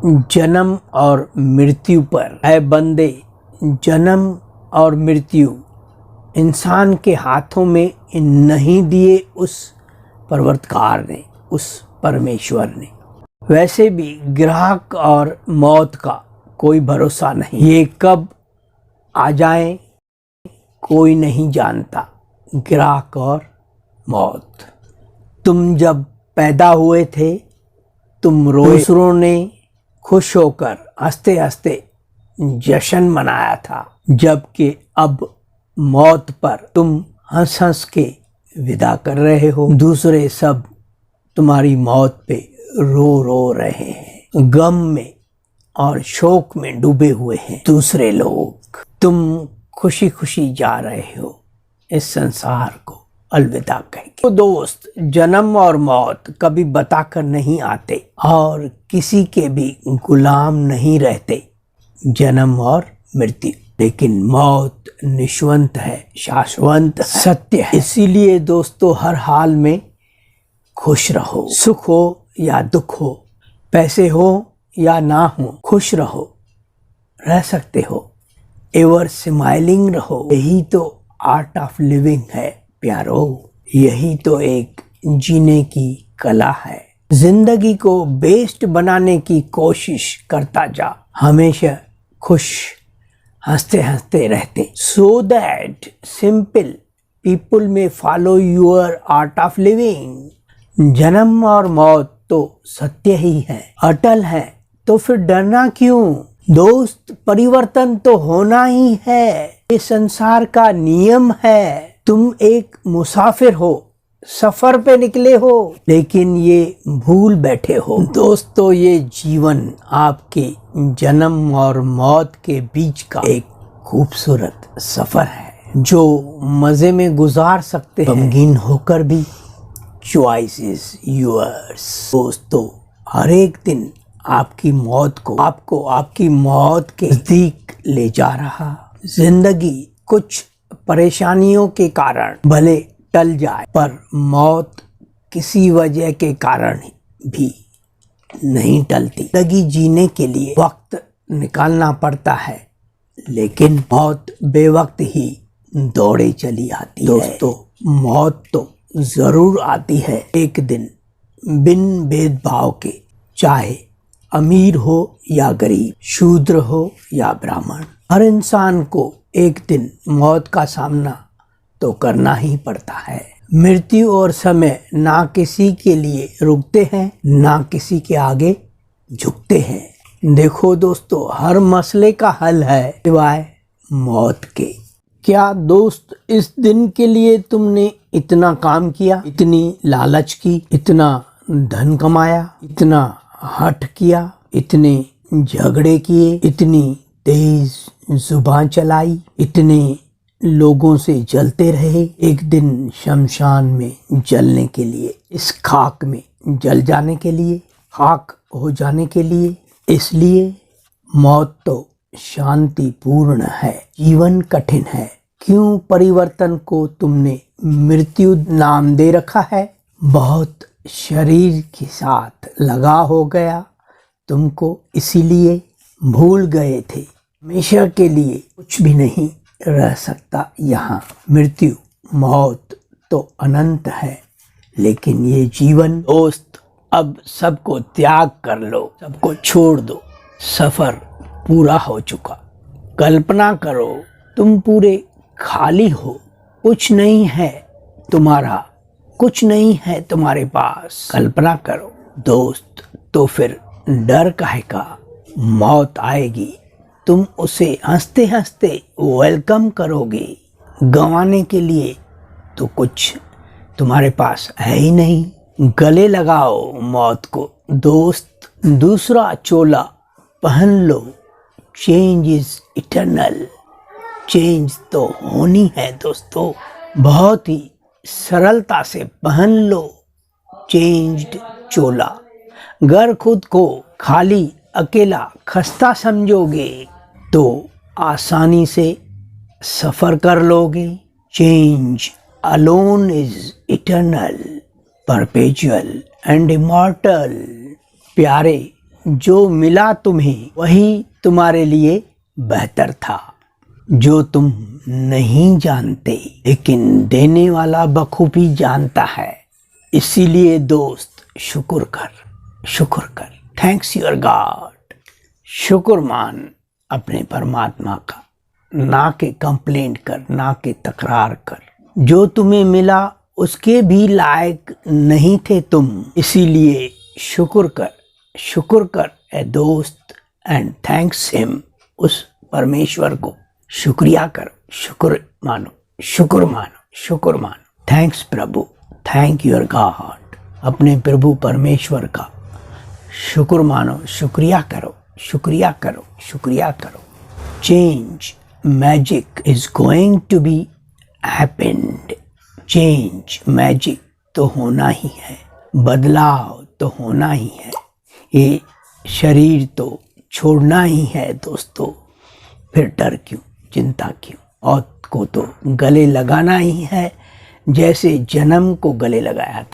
जन्म और मृत्यु पर। ऐ बंदे, जन्म और मृत्यु इंसान के हाथों में नहीं दिए उस परवरदिगार ने, उस परमेश्वर ने। वैसे भी ग्राहक और मौत का कोई भरोसा नहीं, ये कब आ जाए कोई नहीं जानता। ग्राहक और मौत। तुम जब पैदा हुए थे तुम रोए, दूसरों ने खुश होकर हंसते हंसते जश्न मनाया था, जबकि अब मौत पर तुम हंस हंस के विदा कर रहे हो। दूसरे सब तुम्हारी मौत पे रो रो रहे हैं, गम में और शोक में डूबे हुए हैं दूसरे लोग। तुम खुशी खुशी जा रहे हो इस संसार को अलविदा कह के। तो दोस्त, जन्म और मौत कभी बताकर नहीं आते और किसी के भी गुलाम नहीं रहते, जन्म और मृत्यु। लेकिन मौत निश्वंत है, शाश्वत है, सत्य है। इसीलिए दोस्तों, हर हाल में खुश रहो। सुख हो या दुख हो, पैसे हो या ना हो, खुश रहो, रह सकते हो। एवर स्माइलिंग रहो। यही तो आर्ट ऑफ लिविंग है प्यारो। यही तो एक जीने की कला है। जिंदगी को बेस्ट बनाने की कोशिश करता जा, हमेशा खुश हंसते हंसते रहते। सो दैट सिंपल पीपल में follow your art of living. जन्म और मौत तो सत्य ही है, अटल है, तो फिर डरना क्यों? दोस्त, परिवर्तन तो होना ही है, ये संसार का नियम है। तुम एक मुसाफिर हो, सफर पे निकले हो, लेकिन ये भूल बैठे हो दोस्तों, ये जीवन आपके जन्म और मौत के बीच का एक खूबसूरत सफर है, जो मजे में गुजार सकते हैं, गमगीन होकर भी। Choice is yours. दोस्तों, हर एक दिन आपकी मौत को आपको आपकी मौत के नजदीक ले जा रहा। जिंदगी कुछ परेशानियों के कारण भले टल जाए, पर मौत किसी वजह के कारण भी नहीं टलती। जिंदगी जीने के लिए वक्त निकालना पड़ता है, लेकिन मौत बेवक्त ही दौड़े चली आती है। दोस्तों, मौत तो जरूर आती है एक दिन, बिन भेदभाव के, चाहे अमीर हो या गरीब, शूद्र हो या ब्राह्मण। हर इंसान को एक दिन मौत का सामना तो करना ही पड़ता है। मृत्यु और समय ना किसी के लिए रुकते हैं, ना किसी के आगे झुकते हैं। देखो दोस्तों, हर मसले का हल है सिवाय मौत के। क्या दोस्त, इस दिन के लिए तुमने इतना काम किया, इतनी लालच की, इतना धन कमाया, इतना हठ किया, इतने झगड़े किए, इतनी तेज जुबान चलाई, इतने लोगों से जलते रहे, एक दिन शमशान में जलने के लिए, इस खाक में जल जाने के लिए, खाक हो जाने के लिए। इसलिए मौत तो शांतिपूर्ण है, जीवन कठिन है। क्यों परिवर्तन को तुमने मृत्यु नाम दे रखा है? बहुत शरीर के साथ लगा हो गया तुमको, इसीलिए भूल गए थे। हमेशा के लिए कुछ भी नहीं रह सकता यहाँ। मृत्यु, मौत तो अनंत है, लेकिन ये जीवन। दोस्त, अब सबको त्याग कर लो, सबको छोड़ दो, सफर पूरा हो चुका। कल्पना करो तुम पूरे खाली हो, कुछ नहीं है तुम्हारा, कुछ नहीं है तुम्हारे पास। कल्पना करो दोस्त, तो फिर डर काहे का? मौत आएगी, तुम उसे हंसते हंसते वेलकम करोगे। गंवाने के लिए तो कुछ तुम्हारे पास है ही नहीं। गले लगाओ मौत को दोस्त, दूसरा चोला पहन लो। Change is eternal. चेंज तो होनी है दोस्तों, बहुत ही सरलता से पहन लो चेंज्ड चोला। अगर खुद को खाली, अकेला, खस्ता समझोगे तो आसानी से सफर कर लोगे। Change alone is eternal, perpetual and immortal. प्यारे जो मिला तुम्हें वही तुम्हारे लिए बेहतर था, जो तुम नहीं जानते लेकिन देने वाला बखूबी जानता है। इसीलिए दोस्त शुक्र कर, थैंक्स योर गॉड। शुक्र मान अपने परमात्मा का, ना के कंप्लेंट कर, ना के तकरार कर। जो तुम्हें मिला उसके भी लायक नहीं थे तुम, इसीलिए शुक्र कर ए दोस्त, एंड थैंक्स हिम, उस परमेश्वर को शुक्रिया करो, शुक्र मानो। थैंक्स प्रभु, थैंक यूर गॉड। अपने प्रभु परमेश्वर का शुक्र मानो, शुक्रिया करो। Change magic is going to be happened. Change magic तो होना ही है, बदलाव तो होना ही है। ये शरीर तो छोड़ना ही है दोस्तों, फिर डर क्यों, चिंता क्यों? औत को तो गले लगाना ही है, जैसे जन्म को गले लगाया था।